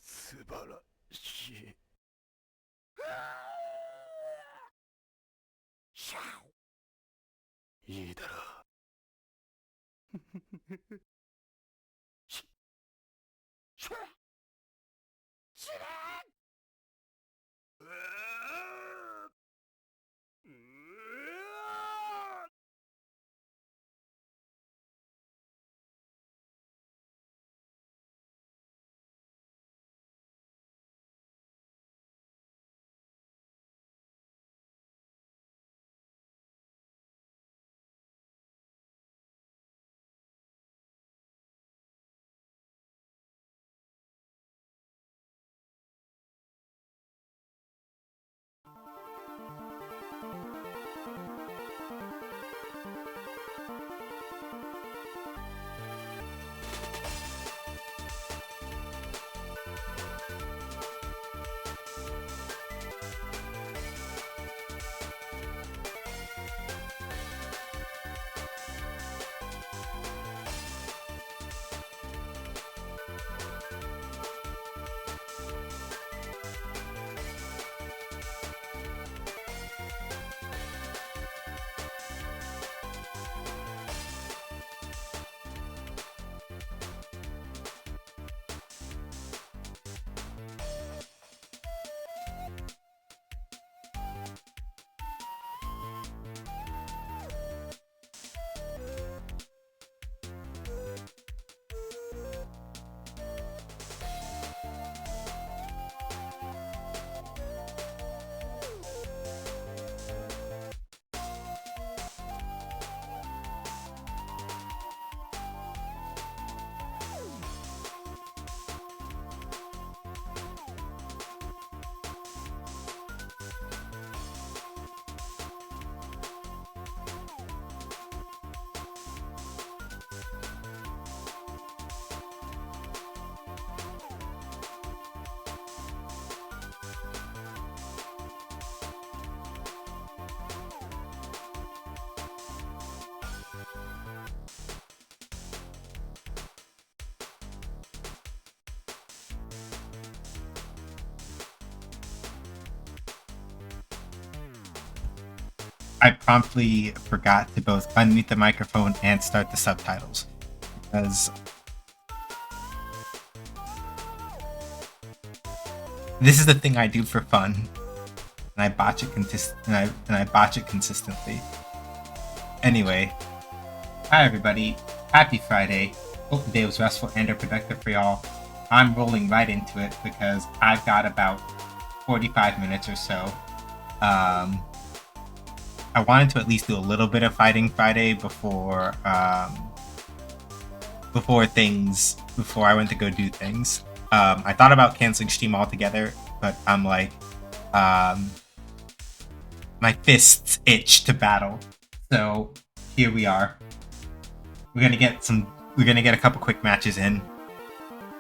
素晴らしい。いいだろう。知らん。I promptly forgot to both unmute the microphone and start the subtitles because this is the thing I do for fun, and I botch it consistently. Anyway, hi everybody, happy Friday. Hope the day was restful and or productive for y'all. I'm rolling right into it because I've got about 45 minutes or so. I wanted to at least do a little bit of Fighting Friday before I went to go do things. I thought about canceling stream altogether, but I'm like, my fists itch to battle. So here we are. We're gonna get a couple quick matches in.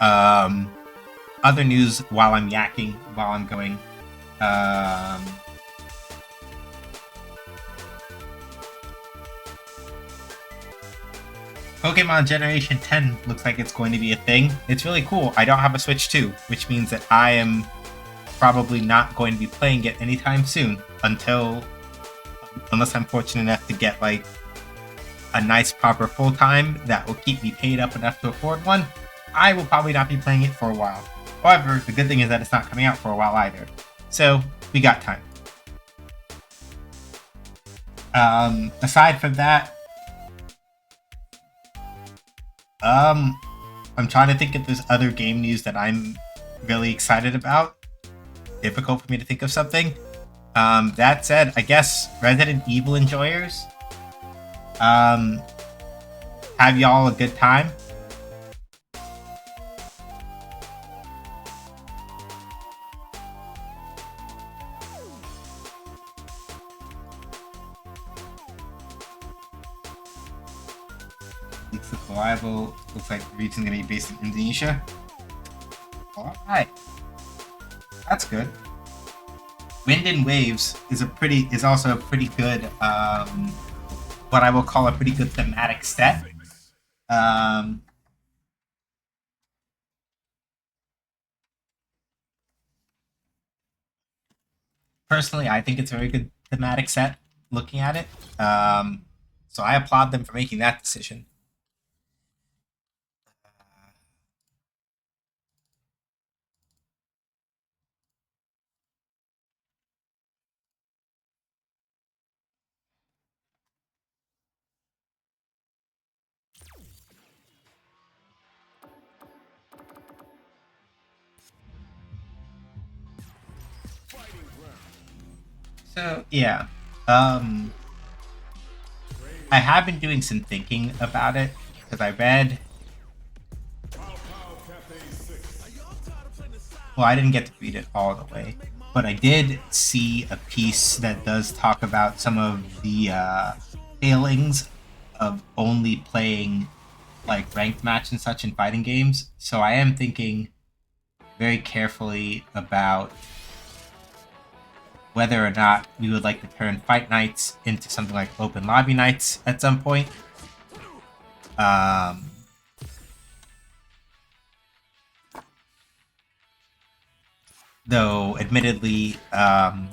Other news while I'm yakking, while I'm going. Pokemon Generation 10 looks like it's going to be a thing. It's really cool. I don't have a Switch 2, which means that I am probably not going to be playing it anytime soon unless I'm fortunate enough to get like a nice proper full-time that will keep me paid up enough to afford one. I will probably not be playing it for a while. However, the good thing is that it's not coming out for a while either. So, we got time. Aside from that, I'm trying to think if there's other game news that I'm really excited about. Difficult for me to think of something. That said, I guess Resident Evil enjoyers, have y'all a good time? It's survival. Looks like the region's gonna be based in Indonesia. Alright. That's good. Wind and Waves is also a pretty good what I will call a pretty good thematic set. Personally, I think it's a very good thematic set, looking at it. So I applaud them for making that decision. So yeah, I have been doing some thinking about it because I read. Well, I didn't get to read it all the way, but I did see a piece that does talk about some of the failings of only playing like ranked match and such in fighting games. So I am thinking very carefully about whether or not we would like to turn fight nights into something like open lobby nights at some point. Though, admittedly, I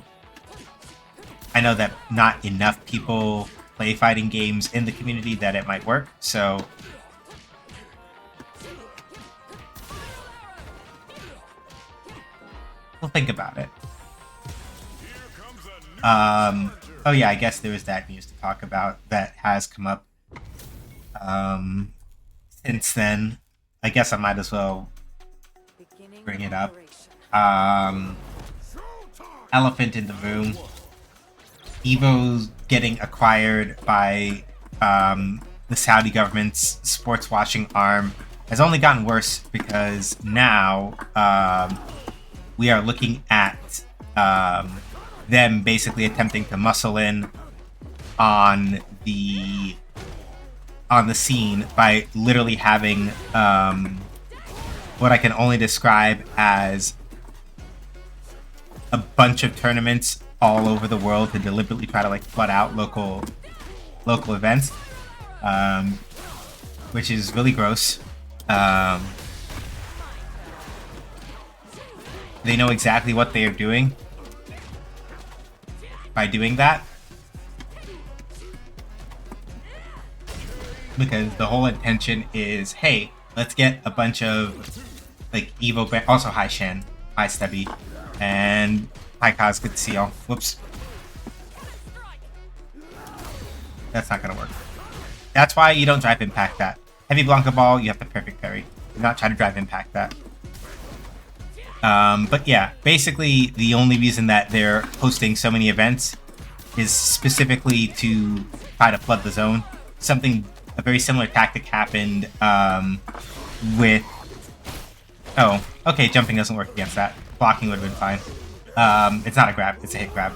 know that not enough people play fighting games in the community that it might work, so we'll think about it. Oh yeah, I guess there was that news to talk about that has come up since then. I guess I might as well bring it up. Elephant in the room. Evo's getting acquired by the Saudi government's sports watching arm has only gotten worse because now we are looking at them basically attempting to muscle in on the scene by literally having what I can only describe as a bunch of tournaments all over the world to deliberately try to like flood out local events, which is really gross. They know exactly what they are doing by doing that, because the whole intention is, hey, let's get a bunch of like Evo also hi Shen, hi Stubby, and hi Kaz, good to see y'all. Whoops. That's not gonna work. That's why you don't drive impact that. Heavy Blanca Ball, you have to perfect parry. Do not try to drive impact that. But yeah, basically the only reason that they're hosting so many events is specifically to try to flood the zone. A very similar tactic happened with... Oh, okay, jumping doesn't work against that. Blocking would have been fine. It's not a grab, it's a hit grab.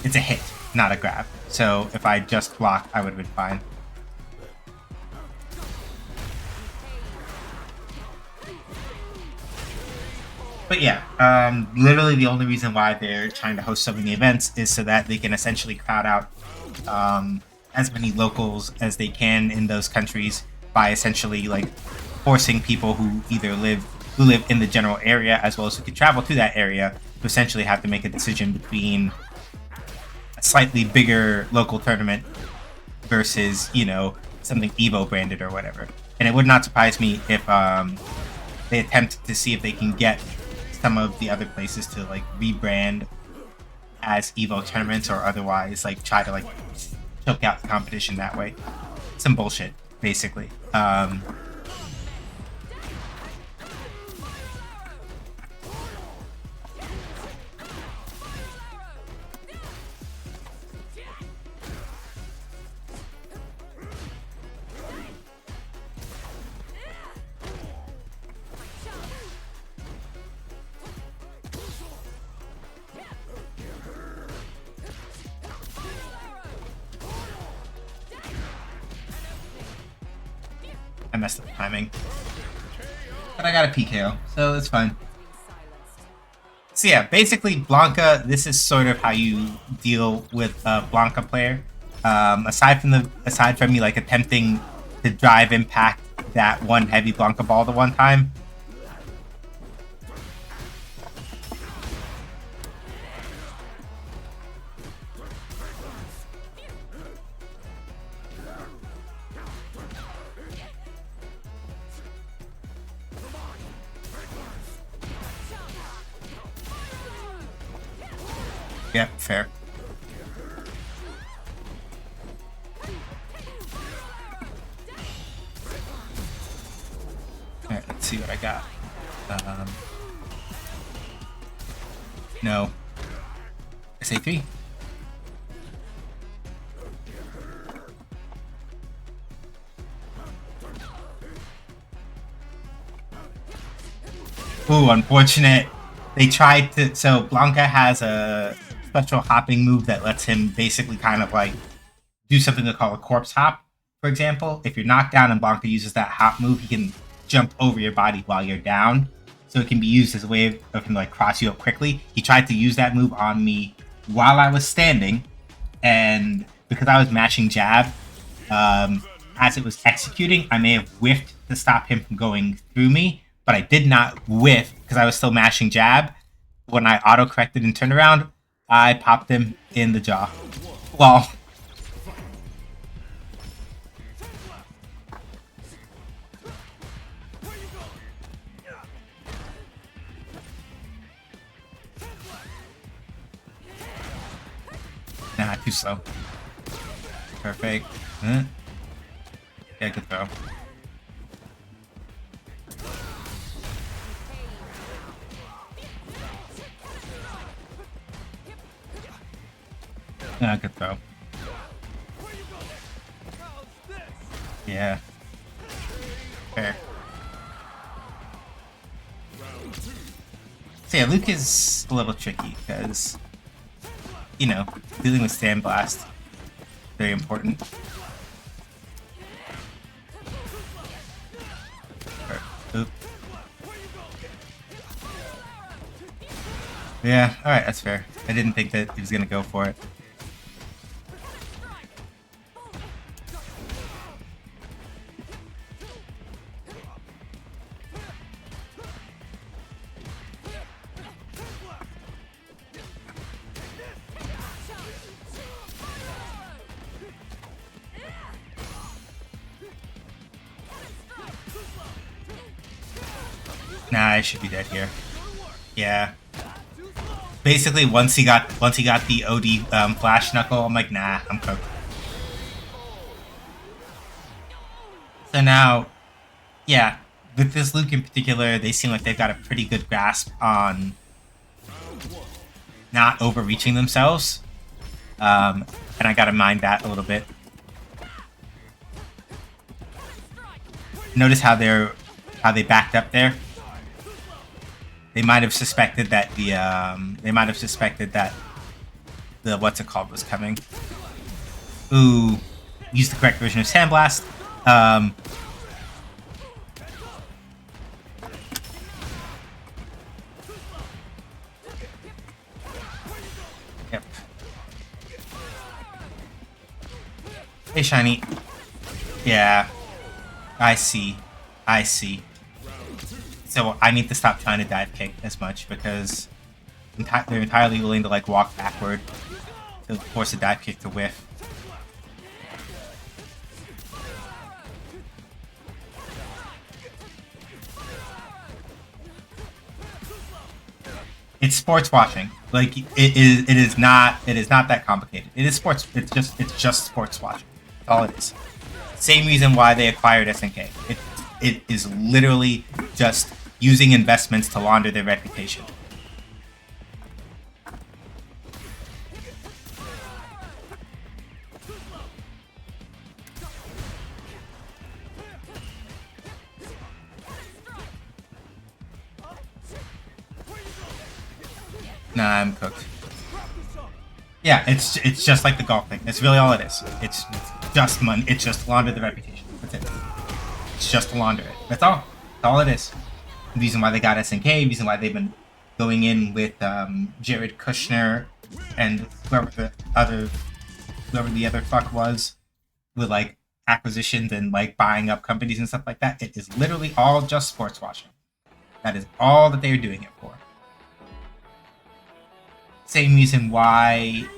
It's a hit, not a grab. So if I just blocked, I would have been fine. But yeah, literally the only reason why they're trying to host so many events is so that they can essentially crowd out as many locals as they can in those countries by essentially like forcing people who either live in the general area as well as who can travel to that area to essentially have to make a decision between a slightly bigger local tournament versus, you know, something Evo branded or whatever. And it would not surprise me if they attempt to see if they can get some of the other places to like rebrand as Evo tournaments or otherwise like try to like choke out the competition that way. Some bullshit, basically. I messed up the timing. But I got a PKO, so it's fine. So yeah, basically Blanca, this is sort of how you deal with a Blanca player. Aside from me like attempting to drive impact that one heavy Blanca ball the one time. Yep, fair. Alright, let's see what I got. No. SA3. Ooh, unfortunate. They tried to... So, Blanca has a special hopping move that lets him basically kind of like do something they call a corpse hop, for example. If you're knocked down and Blanca uses that hop move, he can jump over your body while you're down. So it can be used as a way of him to like cross you up quickly. He tried to use that move on me while I was standing, and because I was mashing jab, as it was executing, I may have whiffed to stop him from going through me, but I did not whiff because I was still mashing jab. When I auto-corrected and turned around, I popped him in the jaw. Lol. Nah, too slow. Perfect. Yeah, good throw. Yeah, good throw. Yeah. Fair. So yeah, Luke is a little tricky because, you know, dealing with Sandblast, very important. Oop. Yeah, alright, that's fair. I didn't think that he was gonna go for it. Nah, I should be dead here. Yeah. Basically, once he got the OD flash knuckle, I'm like, nah, I'm cooked. So now, yeah, with this Luke in particular, they seem like they've got a pretty good grasp on not overreaching themselves, and I gotta mind that a little bit. Notice how they backed up there. They might have suspected that the what's it called was coming. Ooh, use the correct version of Sandblast. Yep. Hey, Shiny. Yeah, I see. So I need to stop trying to dive kick as much because they're entirely willing to like walk backward to force a dive kick to whiff. It's sports watching. Like it is not that complicated. It is sports. It's just sports watching. That's all it is. Same reason why they acquired SNK. It is literally just using investments to launder their reputation. Nah, I'm cooked. Yeah, it's just like the golf thing. That's really all it is. It's just money. It's just to launder the reputation. That's it. It's just to launder it. That's all. That's all it is. The reason why they got SNK, the reason why they've been going in with Jared Kushner and whoever the other whoever the other fuck was, with like acquisitions and like buying up companies and stuff like that. It is literally all just sports washing. That is all that they're doing it for. Same reason why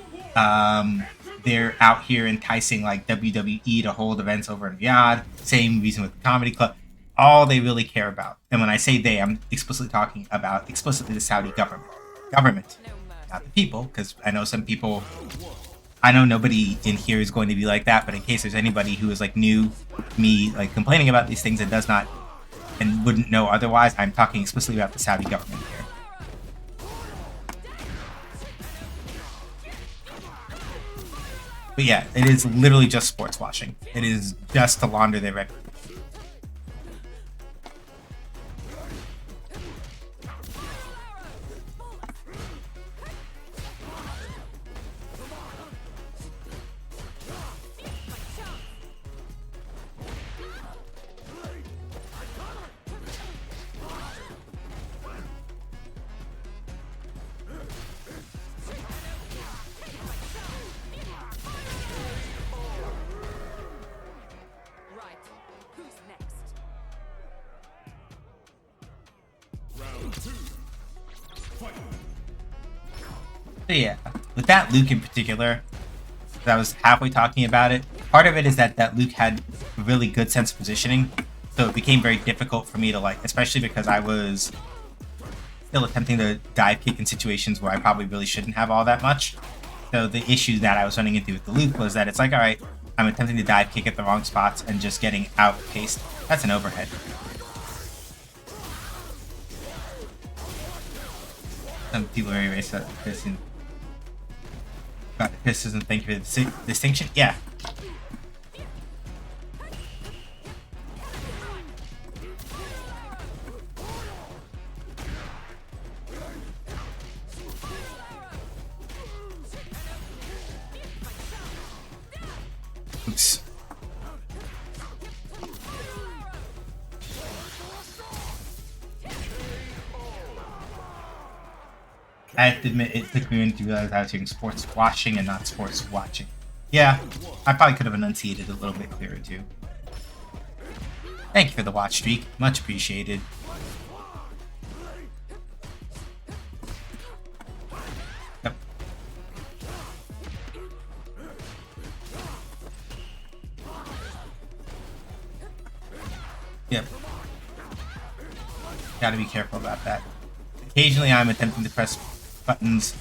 they're out here enticing like WWE to hold events over in Riyadh. Same reason with the comedy club. All they really care about, and when I say they, I'm explicitly talking about explicitly the Saudi government, not the people, because I know some people, I know nobody in here is going to be like that, but in case there's anybody who is like new, me like complaining about these things and does not and wouldn't know otherwise, I'm talking explicitly about the Saudi government here. But yeah, it is literally just sports washing. It is just to launder their record. So yeah, with that Luke in particular, I was halfway talking about it. Part of it is that Luke had a really good sense of positioning, so it became very difficult for me to like, especially because I was still attempting to dive kick in situations where I probably really shouldn't have all that much. So the issue that I was running into with the Luke was that it's like, all right, I'm attempting to dive kick at the wrong spots and just getting outpaced. That's an overhead. Some people are very racist about this and got the criticism. Thank you for the distinction. Yeah. Oops. I have to admit, it took me a minute to realize I was doing sports washing and not sports watching. Yeah, I probably could have enunciated a little bit clearer too. Thank you for the watch streak. Much appreciated. Yep. Yep. Gotta be careful about that. Occasionally I'm attempting to press buttons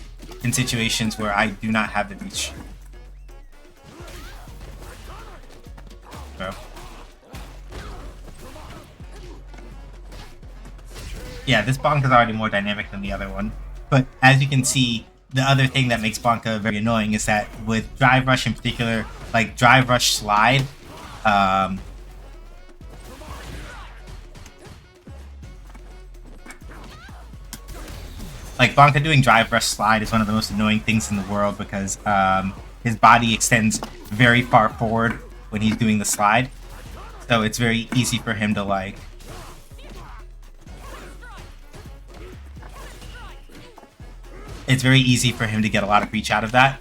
in situations where I do not have the reach. So. Yeah, this Blanka is already more dynamic than the other one. But as you can see, the other thing that makes Blanka very annoying is that with Drive Rush in particular, like Drive Rush Slide, like Blanka doing Drive Rush Slide is one of the most annoying things in the world because his body extends very far forward when he's doing the slide. So it's very easy for him to like... It's very easy for him to get a lot of reach out of that.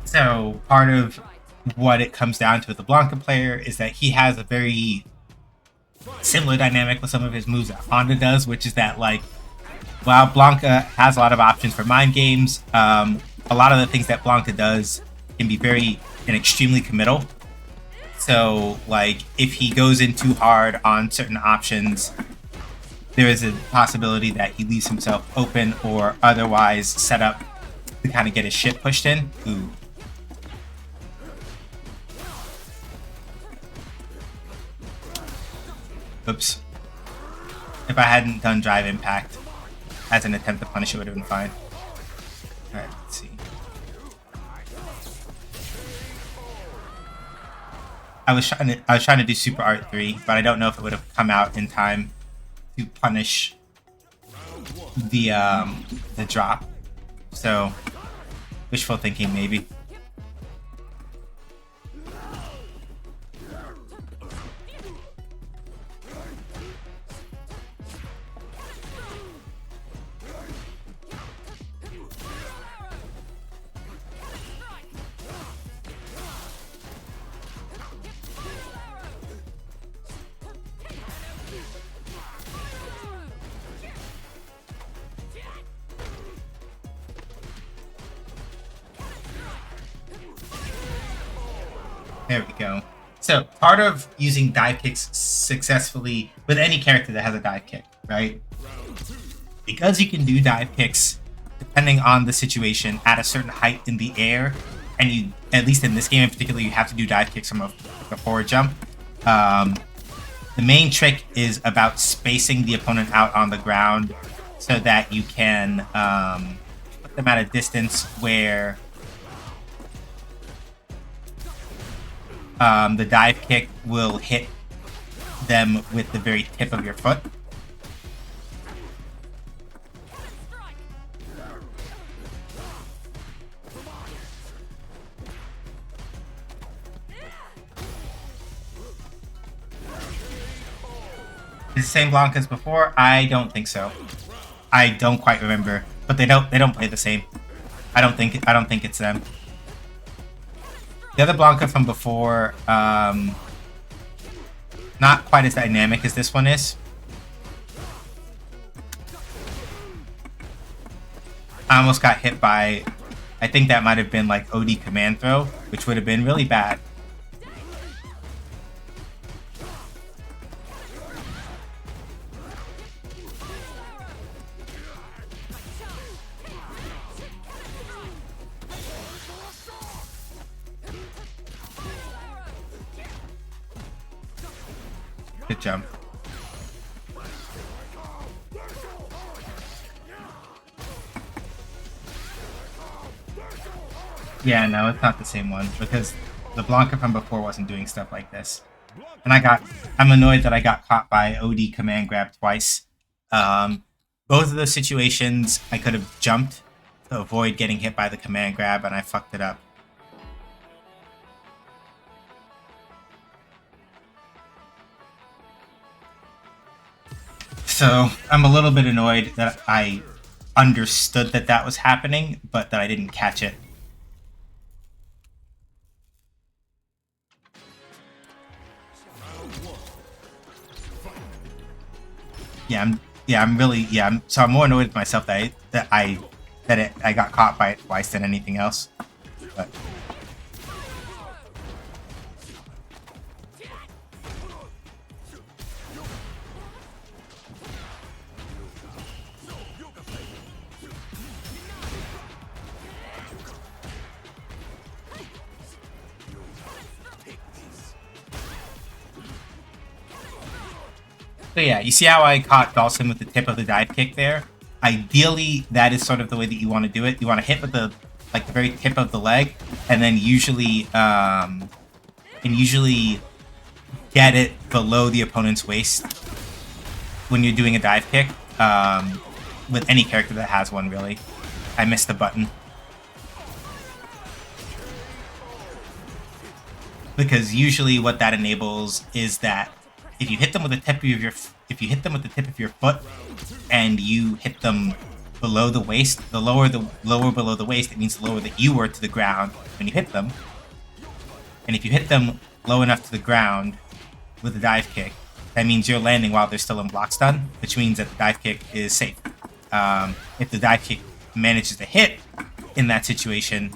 So part of what it comes down to with the Blanka player is that he has a very similar dynamic with some of his moves that Honda does, which is that like, while Blanka has a lot of options for mind games, a lot of the things that Blanka does can be very and extremely committal. So like if he goes in too hard on certain options, there is a possibility that he leaves himself open or otherwise set up to kind of get his shit pushed in. Ooh. Oops. If I hadn't done Drive Impact as an attempt to punish, it would have been fine. Alright, let's see. I was trying to do Super Art 3, but I don't know if it would have come out in time to punish the drop. So wishful thinking maybe. There we go. So part of using dive kicks successfully with any character that has a dive kick, right? Because you can do dive kicks depending on the situation at a certain height in the air, and you, at least in this game in particular, you have to do dive kicks from a forward jump. The main trick is about spacing the opponent out on the ground so that you can put them at a distance where the dive kick will hit them with the very tip of your foot. Is the same Blanca as before? I don't think so. I don't quite remember, but they don't play the same. I don't think it's them. The other Blanca from before, not quite as dynamic as this one is. I almost got hit by, I think that might have been like OD command throw, which would have been really bad. Good jump. Yeah, no, it's not the same one because the Blanca from before wasn't doing stuff like this. And I'm annoyed that I got caught by OD command grab twice. Both of those situations I could have jumped to avoid getting hit by the command grab, and I fucked it up. So I'm a little bit annoyed that I understood that that was happening, but that I didn't catch it. So I'm more annoyed with myself that I got caught by it twice than anything else. But So yeah, you see how I caught Dawson with the tip of the dive kick there? Ideally, that is sort of the way that you want to do it. You want to hit with the very tip of the leg, and then usually get it below the opponent's waist when you're doing a dive kick. With any character that has one, really. I missed the button. Because usually what that enables is that if you hit them with the tip of your foot and you hit them below the waist, the lower below the waist, it means the lower that you were to the ground when you hit them. And if you hit them low enough to the ground with a dive kick, that means you're landing while they're still in block stun, which means that the dive kick is safe. If the dive kick manages to hit in that situation,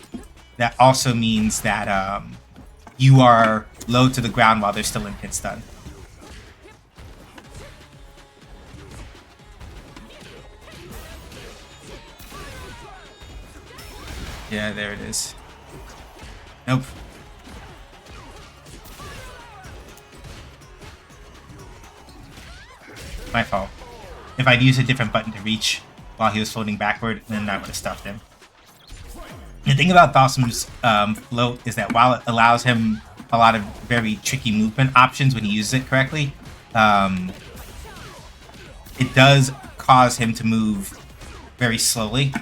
that also means that you are low to the ground while they're still in hit stun. Yeah, there it is. Nope. My fault. If I'd used a different button to reach while he was floating backward, then I would have stuffed him. The thing about Dawson's float is that while it allows him a lot of very tricky movement options when he uses it correctly, it does cause him to move very slowly.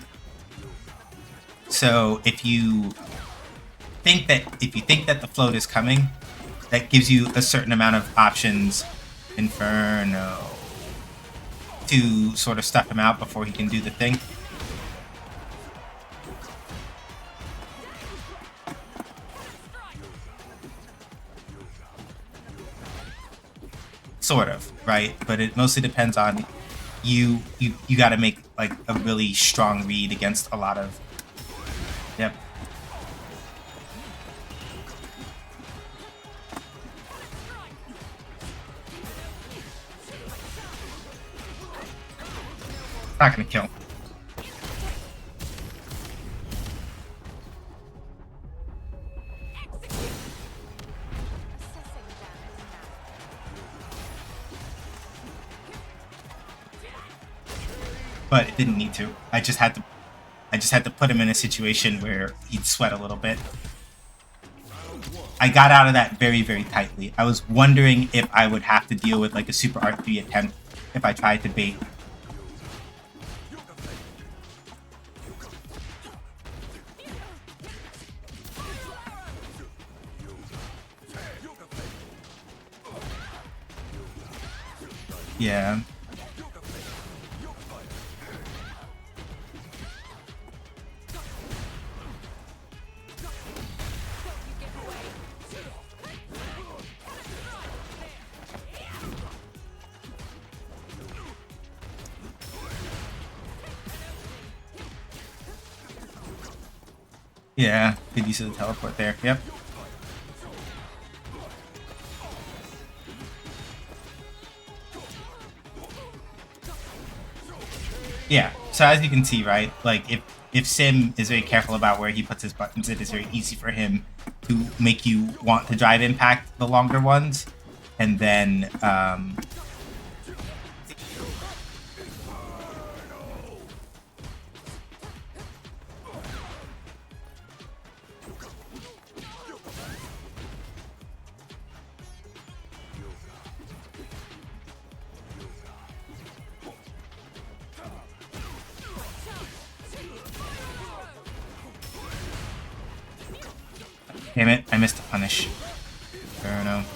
So if you think that the float is coming, that gives you a certain amount of options, Inferno, to sort of stuff him out before he can do the thing. Sort of, right? But it mostly depends on you got to make like a really strong read against a lot of. Yep. Not gonna kill. But it didn't need to. I just had to put him in a situation where he'd sweat a little bit. I got out of that very, very tightly. I was wondering if I would have to deal with like a super R3 attempt if I tried to bait. Yeah. Yeah, good use of the teleport there. Yep. Yeah, so as you can see, right, like if Sim is very careful about where he puts his buttons, it is very easy for him to make you want to drive impact the longer ones, and then damn it, I missed the punish. Fair enough.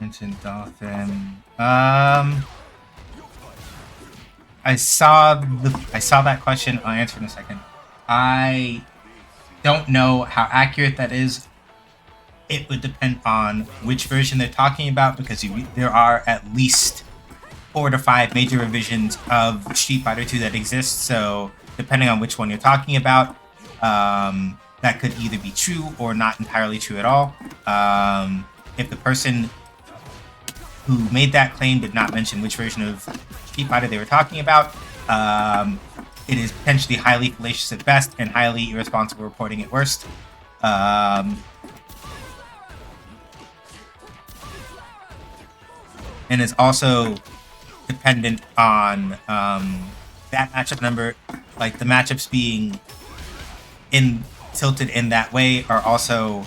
Vincent Dothan. I saw that question. I'll answer in a second. I don't know how accurate that is. It would depend on which version they're talking about, because there are at least 4 to 5 major revisions of Street Fighter 2 that exist. So depending on which one you're talking about, that could either be true or not entirely true at all. If the person who made that claim did not mention which version of Street Fighter they were talking about, it is potentially highly fallacious at best and highly irresponsible reporting at worst. And is also dependent on that matchup number, like the matchups being tilted in that way are also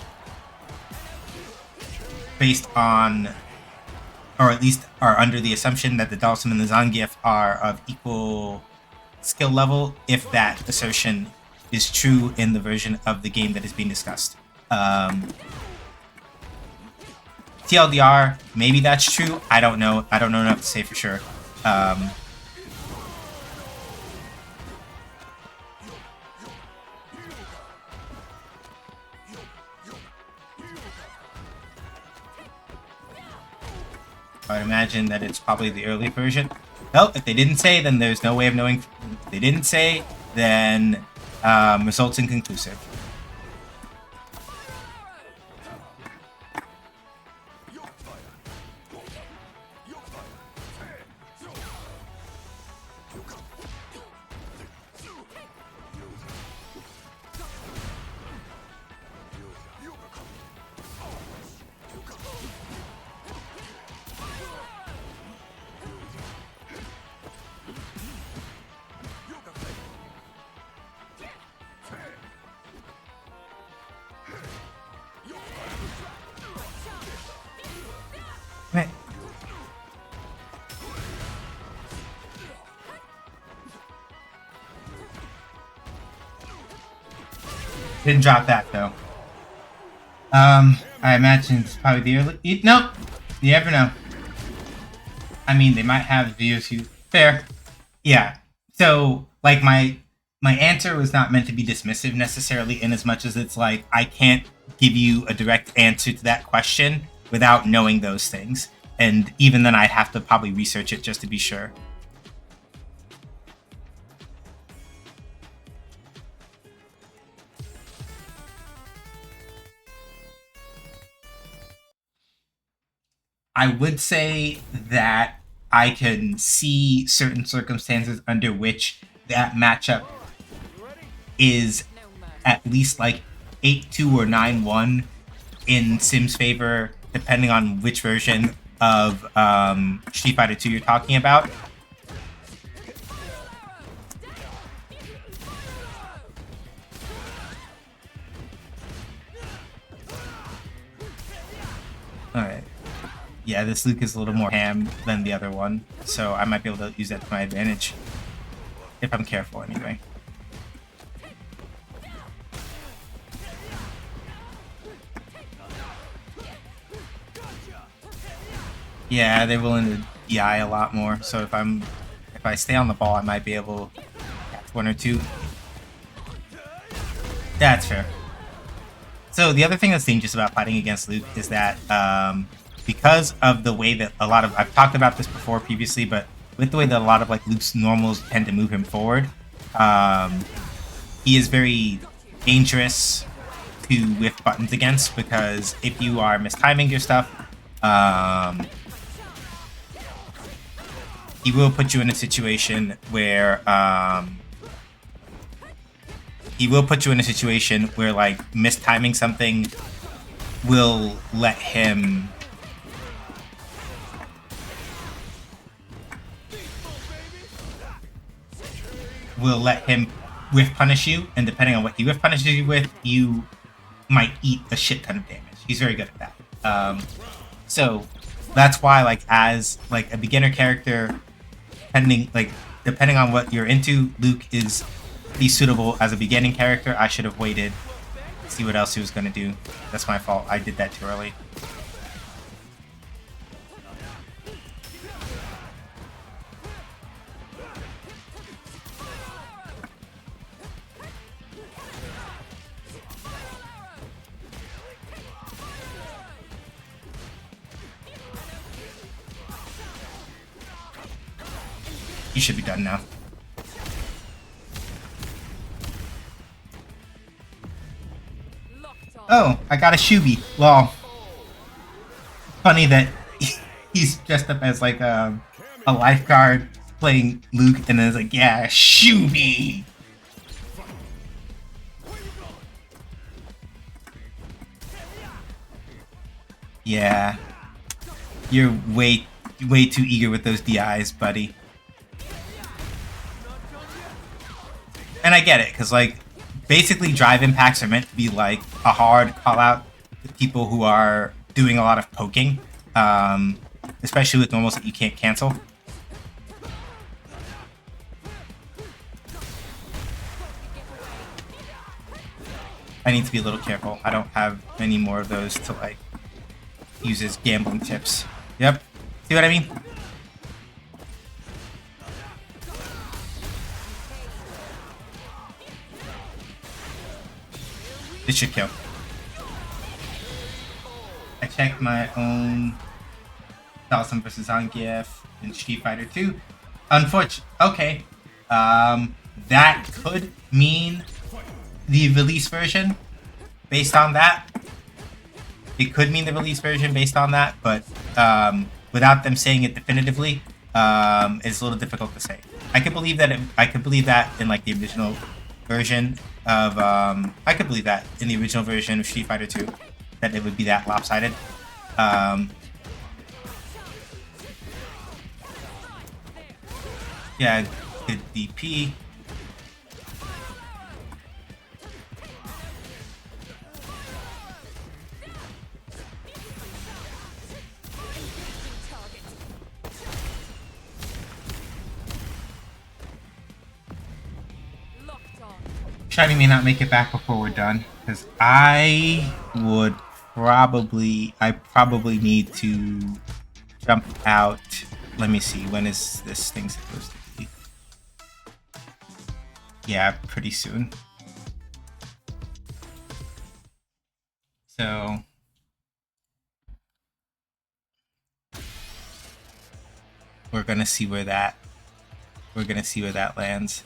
based on, or at least are under the assumption that the Dhalsim and the Zangief are of equal skill level, if that assertion is true in the version of the game that is being discussed. TLDR, maybe that's true. I don't know. I don't know enough to say for sure. I'd imagine that it's probably the early version. Well, if they didn't say, then there's no way of knowing. If they didn't say, then results inconclusive. Didn't drop that though. I imagine it's probably the early. Nope. You never know. I mean, they might have viewers who fair. Yeah. So, like, my answer was not meant to be dismissive necessarily, in as much as it's like I can't give you a direct answer to that question without knowing those things, and even then, I'd have to probably research it just to be sure. I would say that I can see certain circumstances under which that matchup is at least like 8-2 or 9-1 in Sim's favor, depending on which version of Street Fighter 2 you're talking about. Alright. Yeah, this Luke is a little more ham than the other one, so I might be able to use that to my advantage. If I'm careful, anyway. Yeah, they're willing to DI a lot more, so if I stay on the ball, I might be able to catch one or two. That's fair. So the other thing that's dangerous about fighting against Luke is that because of the way that I've talked about this before previously, but with the way that a lot of like Luke's normals tend to move him forward, he is very dangerous to whiff buttons against, because if you are mistiming your stuff, he will put you in a situation where like mistiming something will let him whiff punish you, and depending on what he whiff punishes you with, you might eat a shit ton of damage. He's very good at that. So that's why, like, as like a beginner character, depending on what you're into, Luke is pretty suitable as a beginning character. I should have waited to see what else he was gonna do. That's my fault. I did that too early. You should be done now. Oh, I got a Shubi. Well, funny that he's dressed up as like a lifeguard playing Luke, and then it's like, yeah, Shubi. Yeah, you're way too eager with those DIs, buddy. And I get it, because like basically drive impacts are meant to be like a hard call out to people who are doing a lot of poking, especially with normals that you can't cancel. I need to be a little careful. I don't have many more of those to like use as gambling tips. Yep. See what I mean? This should kill. I checked my own Dawson versus Zangief in Street Fighter 2. Okay. That could mean the release version based on that. It could mean the release version based on that, but without them saying it definitively, it's a little difficult to say. I could believe that. I could believe that in like the original version of. I could believe that in the original version of Street Fighter 2, that it would be that lopsided. Yeah, good DP. Shiny may not make it back before we're done, because I probably need to jump out. Let me see, when is this thing supposed to be? Yeah, pretty soon. So we're gonna see where that lands.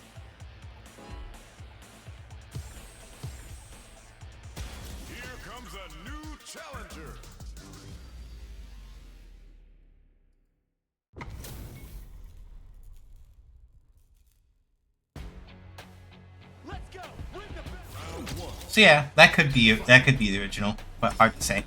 So yeah, that could be the original, but hard to say.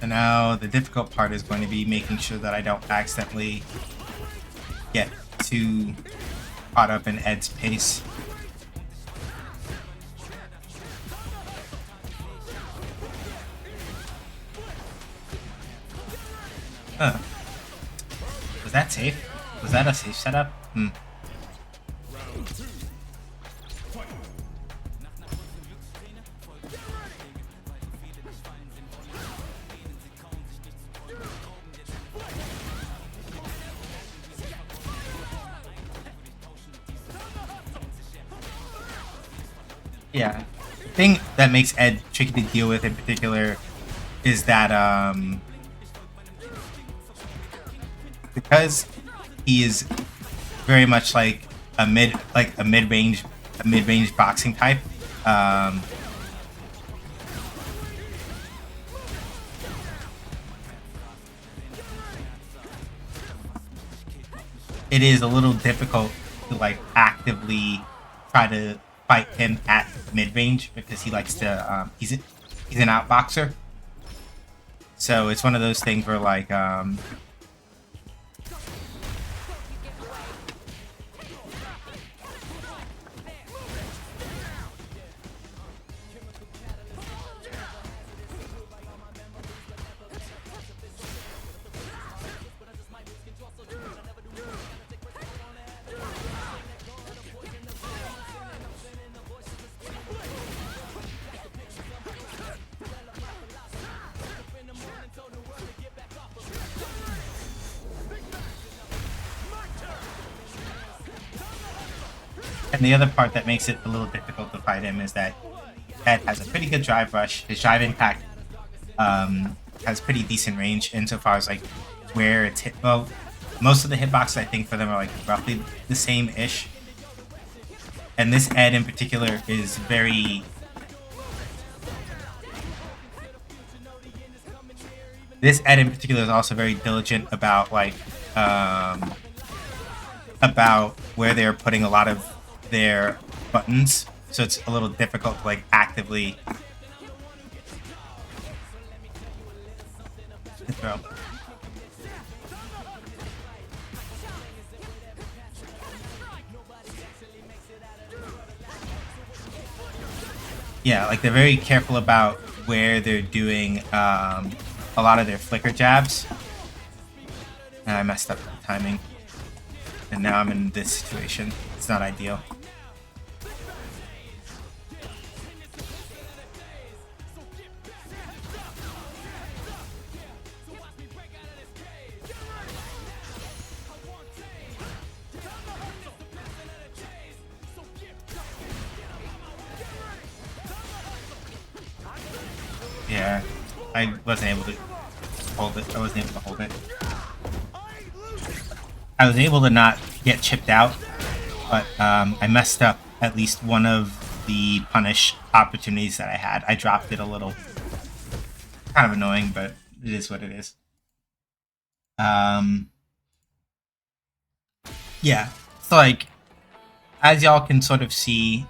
So now the difficult part is going to be making sure that I don't accidentally get too caught up in Ed's pace. Was that safe? Was that a safe setup? Yeah. The thing that makes Ed tricky to deal with in particular is that because he is very much like a mid-range boxing type. It is a little difficult to like actively try to fight him at mid-range because he likes to he's an outboxer. So it's one of those things where like and the other part that makes it a little difficult to fight him is that Ed has a pretty good drive rush. His drive impact has pretty decent range insofar as like where it's hit. Well, most of the hitboxes I think for them are like roughly the same-ish. And this Ed in particular is very... This Ed in particular is also very diligent about like about where they're putting a lot of their buttons, so it's a little difficult to like actively throw. Yeah, like they're very careful about where they're doing a lot of their flicker jabs. And I messed up the timing, and now I'm in this situation. It's not ideal. I wasn't able to hold it. I wasn't able to hold it. I was able to not get chipped out, but I messed up at least one of the punish opportunities that I had. I dropped it a little. Kind of annoying, but it is what it is. Yeah. So, like, as y'all can sort of see,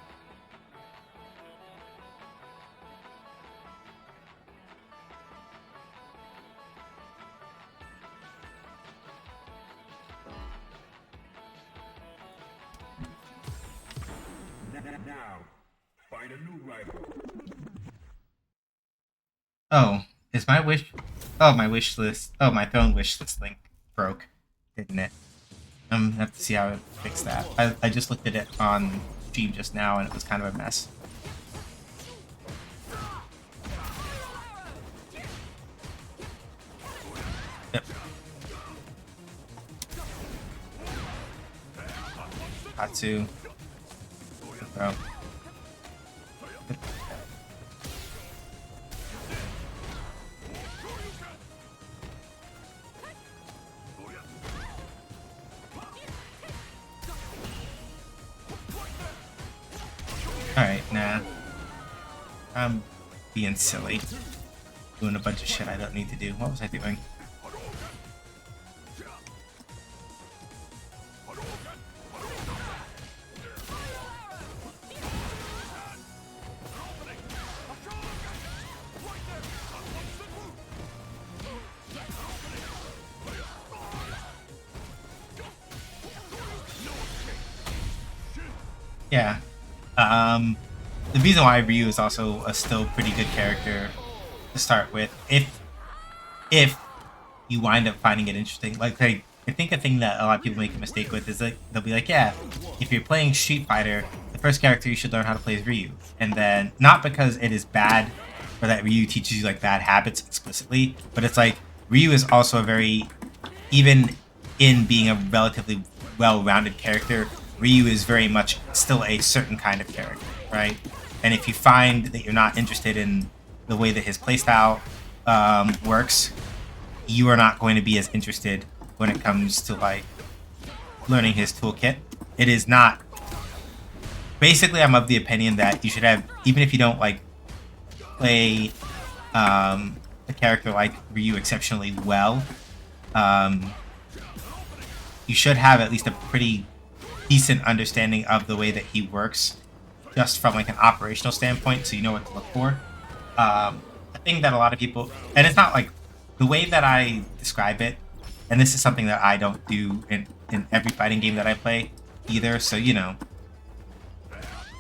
Now, find a new rival. oh, is my wish? Oh, my wish list. Oh, my phone wish list link broke, didn't it? I'm gonna have to see how to fix that. I just looked at it on Steam just now, and it was kind of a mess. Yep. Katsu. Throw. Alright, nah. I'm being silly. Doing a bunch of shit I don't need to do. What was I doing? Yeah. The reason why Ryu is also a still pretty good character to start with, if you wind up finding it interesting. Like, I think a thing that a lot of people make a mistake with is like they'll be like, yeah, if you're playing Street Fighter, the first character you should learn how to play is Ryu, and then not because it is bad or that Ryu teaches you like bad habits explicitly, but it's like Ryu is also a very, even in being a relatively well-rounded character, Ryu is very much still a certain kind of character, right? And if you find that you're not interested in the way that his playstyle works, you are not going to be as interested when it comes to like learning his toolkit. It is not. Basically, I'm of the opinion that you should have, even if you don't like play a character like Ryu exceptionally well, you should have at least a pretty decent understanding of the way that he works, just from like an operational standpoint, so you know what to look for. I think that a lot of people, and it's not like the way that I describe it, and this is something that I don't do in every fighting game that I play either, so you know,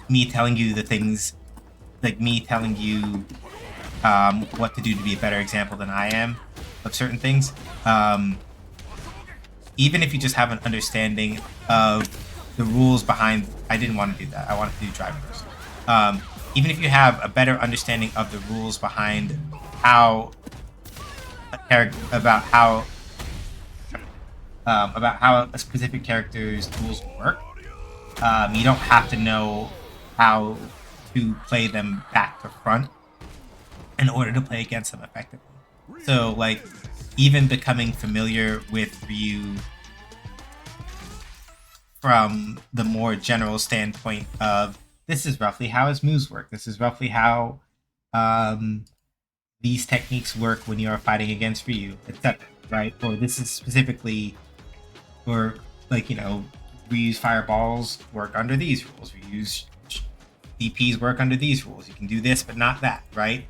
me telling you the things, like me telling you what to do to be a better example than I am of certain things, even if you just have an understanding of the rules behind, I didn't want to do that, I wanted to do driving first. Even if you have a better understanding of the rules behind how a character, about how a specific character's tools work, you don't have to know how to play them back to front in order to play against them effectively. So, like, even becoming familiar with Ryu from the more general standpoint of, this is roughly how his moves work, this is roughly how these techniques work when you are fighting against Ryu, etc., right? Or this is specifically, or like, you know, Ryu's fireballs work under these rules, Ryu's DPs work under these rules, you can do this but not that, right?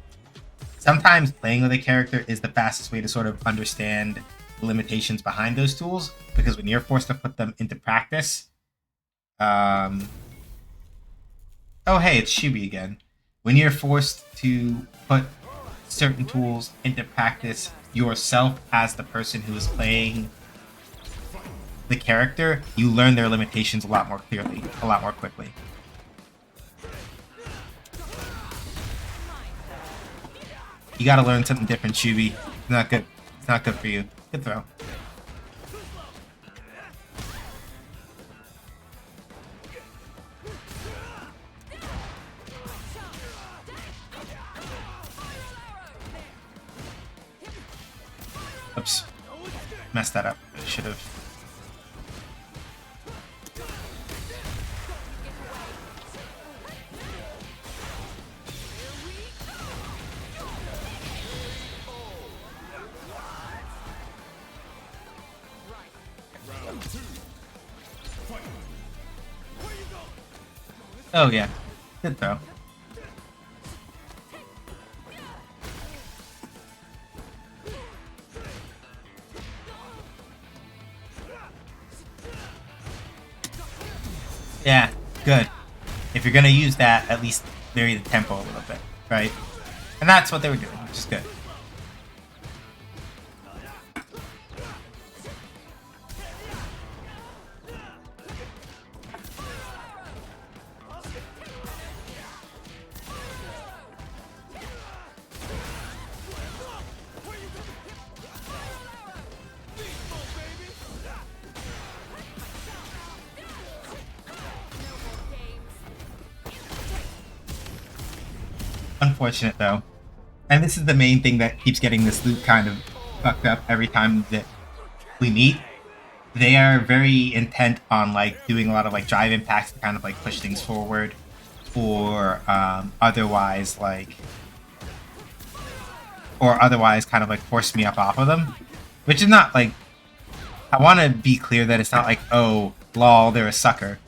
Sometimes playing with a character is the fastest way to sort of understand the limitations behind those tools, because when you're forced to put them into practice, oh hey, it's Shubi again. When you're forced to put certain tools into practice yourself as the person who is playing the character, you learn their limitations a lot more clearly, a lot more quickly. You gotta learn something different, Shubi. It's not good. It's not good for you. Good throw. Oops. Messed that up. I should have. Oh yeah. Good throw. Yeah, good. If you're gonna use that, at least vary the tempo a little bit, right? And that's what they were doing, which is good. Unfortunate though. And this is the main thing that keeps getting this loop kind of fucked up every time that we meet. They are very intent on like doing a lot of like drive impacts to kind of like push things forward, or otherwise kind of like force me up off of them, which is not like, I want to be clear that it's not like, oh lol, they're a sucker,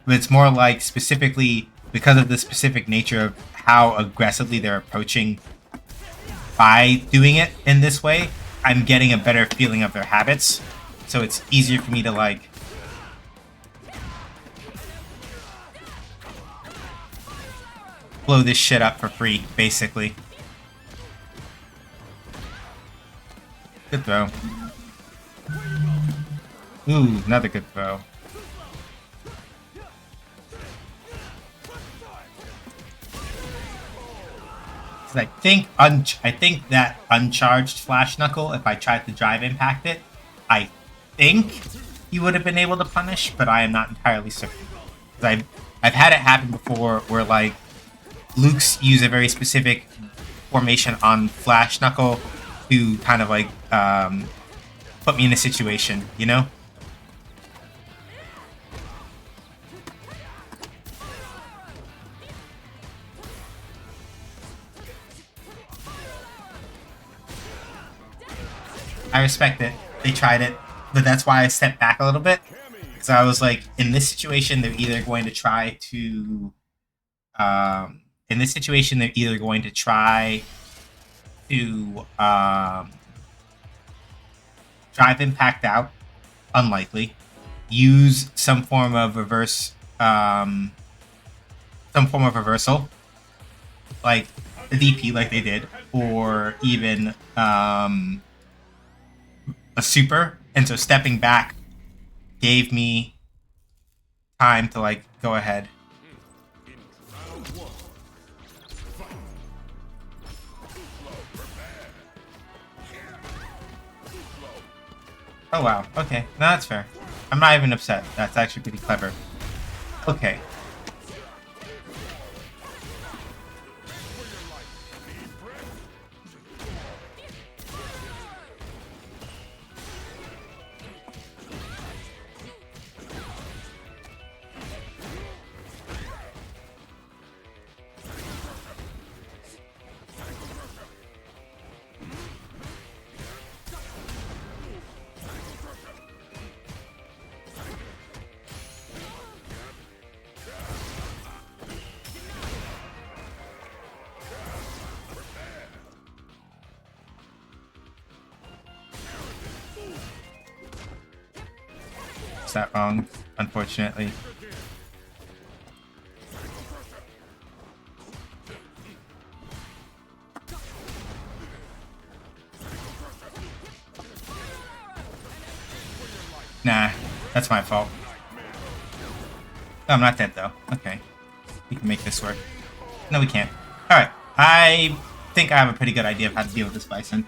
but it's more like specifically because of the specific nature of how aggressively they're approaching by doing it in this way. I'm getting a better feeling of their habits, so it's easier for me to like blow this shit up for free, basically. Good throw. Ooh, another good throw. I think that uncharged Flash Knuckle, if I tried to drive impact it, I think he would have been able to punish, but I am not entirely certain. Because I've had it happen before where like Luke's use a very specific formation on Flash Knuckle to kind of like put me in a situation, you know? I respect it. They tried it, but that's why I stepped back a little bit. Because I was like, in this situation, they're either going to try to... drive impact out. Unlikely. Use some form of reversal. Like the DP, like they did. Or even... a super, and so stepping back gave me time to like go ahead. Oh wow, okay, no, that's fair. I'm not even upset. That's actually pretty clever. Okay. That wrong, unfortunately. Nah, that's my fault. Oh, I'm not dead though. Okay. We can make this work. No, we can't. Alright. I think I have a pretty good idea of how to deal with this bison.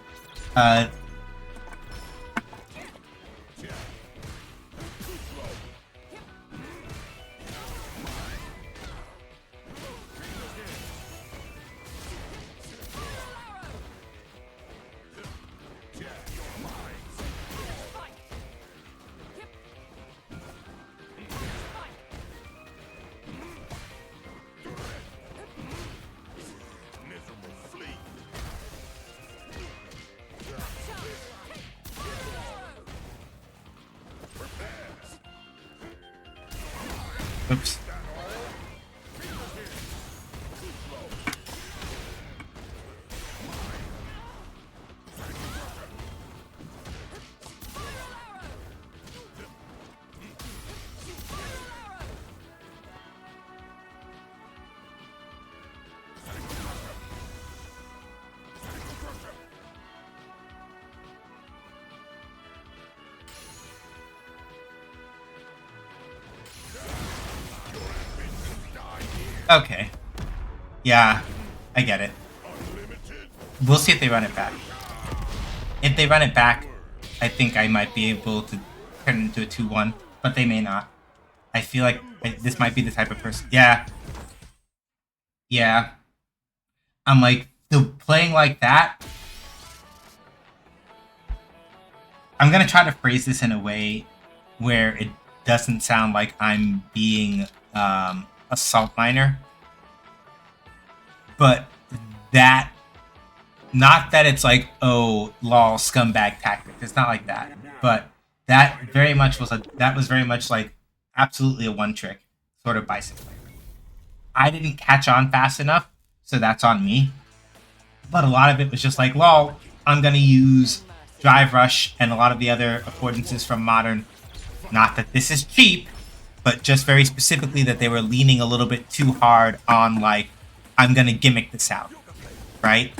Oops. Okay. Yeah, I get it. We'll see if they run it back. If they run it back, I think I might be able to turn it into a 2-1, but they may not. I feel like this might be the type of person. Yeah. Yeah. I'm like, playing like that, I'm going to try to phrase this in a way where it doesn't sound like I'm being a salt miner. But that, not that it's like, oh, lol, scumbag tactic. It's not like that. But that very much was very much like absolutely a one trick sort of bicycle player. I didn't catch on fast enough, so that's on me. But a lot of it was just like, lol, I'm gonna use Drive Rush and a lot of the other affordances from Modern. Not that this is cheap, but just very specifically that they were leaning a little bit too hard on, like, I'm gonna gimmick this out, right?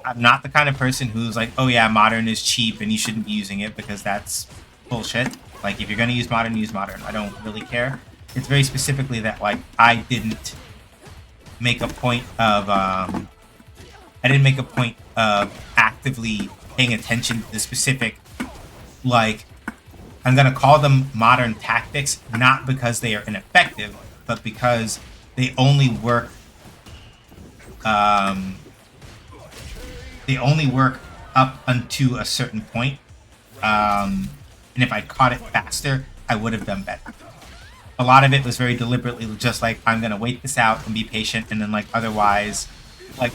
I'm not the kind of person who's like, oh yeah, Modern is cheap and you shouldn't be using it, because that's bullshit. Like, if you're gonna use Modern, use Modern. I don't really care. It's very specifically that, like, I didn't make a point of actively paying attention to the specific, like, I'm gonna call them modern tactics, not because they are ineffective, but because they only work up unto a certain point. And if I caught it faster, I would have done better. A lot of it was very deliberately just like, I'm gonna wait this out and be patient, and then, like, otherwise, like,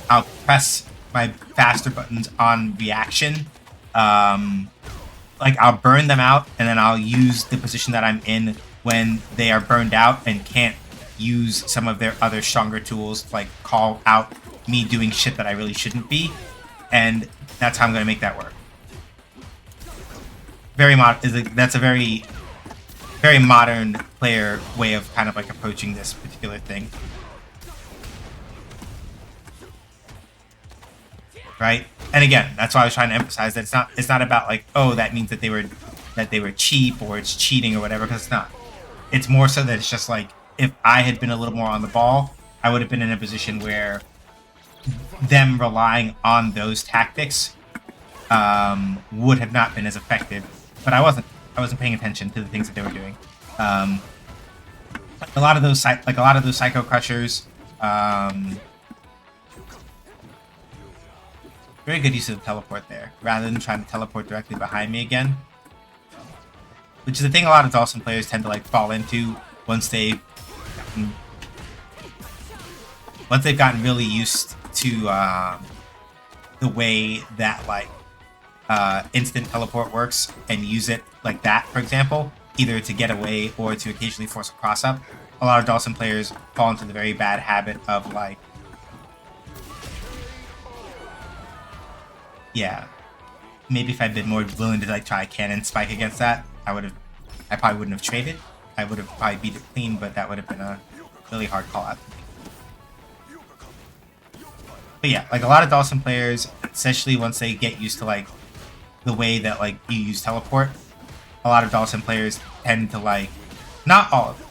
I'll press my faster buttons on reaction. Like, I'll burn them out, and then I'll use the position that I'm in when they are burned out and can't use some of their other stronger tools, like call out me doing shit that I really shouldn't be, and that's how I'm gonna make that work. That's a very, very modern player way of kind of like approaching this particular thing, right? And again, that's why I was trying to emphasize that it's not about like, oh, that means that they were cheap or it's cheating or whatever, because it's not. It's more so that it's just like, if I had been a little more on the ball, I would have been in a position where them relying on those tactics would have not been as effective. But I wasn't paying attention to the things that they were doing. A lot of those Psycho Crushers. Very good use of the teleport there, rather than trying to teleport directly behind me again. Which is the thing a lot of Dawson players tend to like fall into once they've gotten really used to the way that like instant teleport works, and use it like that, for example, either to get away or to occasionally force a cross up. A lot of Dawson players fall into the very bad habit of like, yeah, maybe if I'd been more willing to like try a cannon spike against that, I probably wouldn't have traded. I would have probably beat it clean, but that would have been a really hard call out for me. But yeah, like a lot of Dawson players, especially once they get used to like the way that like you use teleport, a lot of Dawson players tend to like, not all of them,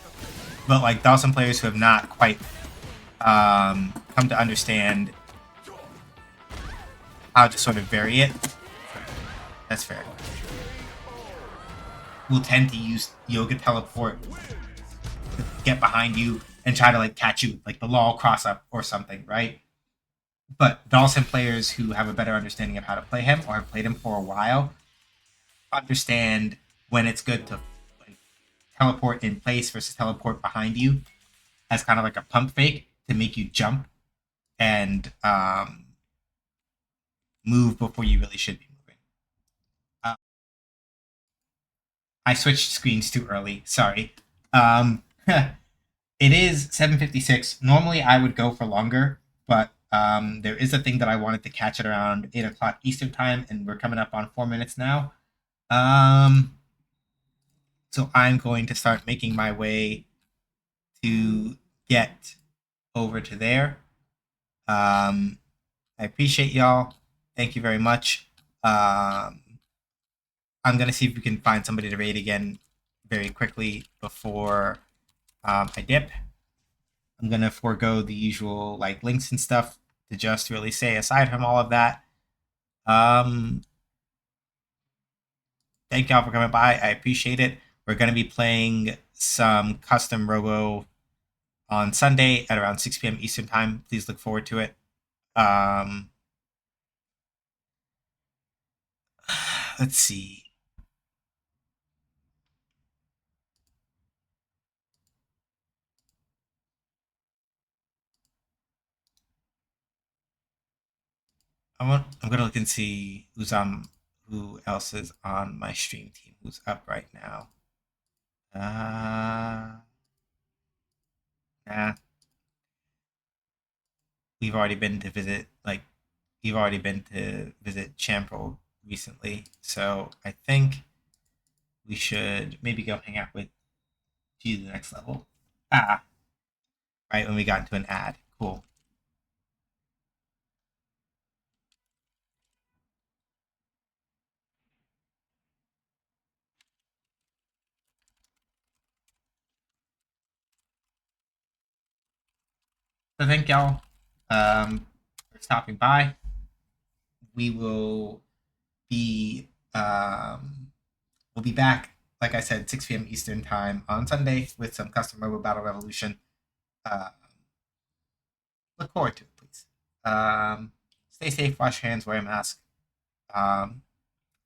but like Dawson players who have not quite come to understand how to sort of vary it. That's fair. Will tend to use Yoga Teleport to get behind you and try to like catch you, like the LOL cross up or something, right? But Dawson players who have a better understanding of how to play him, or have played him for a while, understand when it's good to like teleport in place versus teleport behind you as kind of like a pump fake to make you jump and move before you really should be moving. I switched screens too early. Sorry. It is 7:56. Normally I would go for longer, but there is a thing that I wanted to catch at around 8 o'clock Eastern time, and we're coming up on 4 minutes now. So I'm going to start making my way to get over to there. I appreciate y'all. Thank you very much. I'm gonna see if we can find somebody to raid again very quickly before I dip. I'm gonna forego the usual like links and stuff to just really say, aside from all of that, thank y'all for coming by. I appreciate it. We're gonna be playing some custom Robo on Sunday at around 6 p.m. Eastern time. Please look forward to it. Let's see. I'm gonna look and see who else is on my stream team, who's up right now. Nah. We've already been to visit Champo recently, so I think we should maybe go hang out with G the next level. Right when we got into an ad. Cool. So thank y'all for stopping by. We will be we'll be back, like I said, 6 p.m. Eastern time on Sunday with some custom Robo Battle Revolution. Look forward to it, please. Stay safe, wash your hands, wear a mask.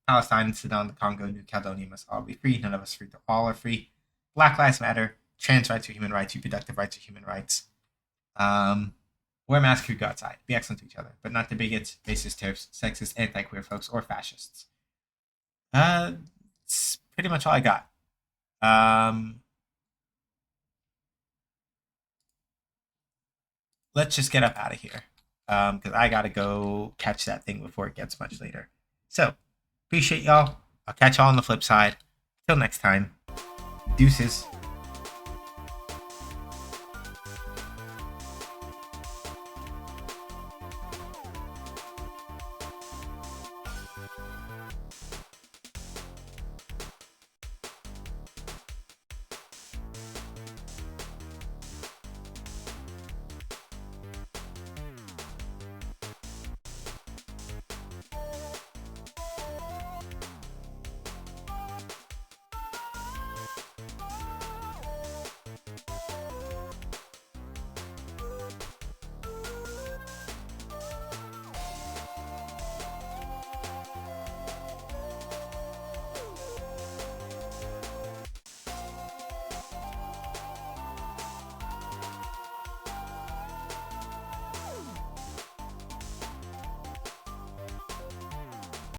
Palestine, Sudan, the Congo, New Caledonia must all be free. None of us free. All are free. Black Lives Matter. Trans rights are human rights. Reproductive rights are human rights. Wear a mask if you go outside. Be excellent to each other, but not to bigots, racist, terrorists, sexist, anti-queer folks, or fascists. It's pretty much all I got. Let's just get up out of here, because I gotta go catch that thing before it gets much later. So, appreciate y'all. I'll catch y'all on the flip side. Till next time, deuces.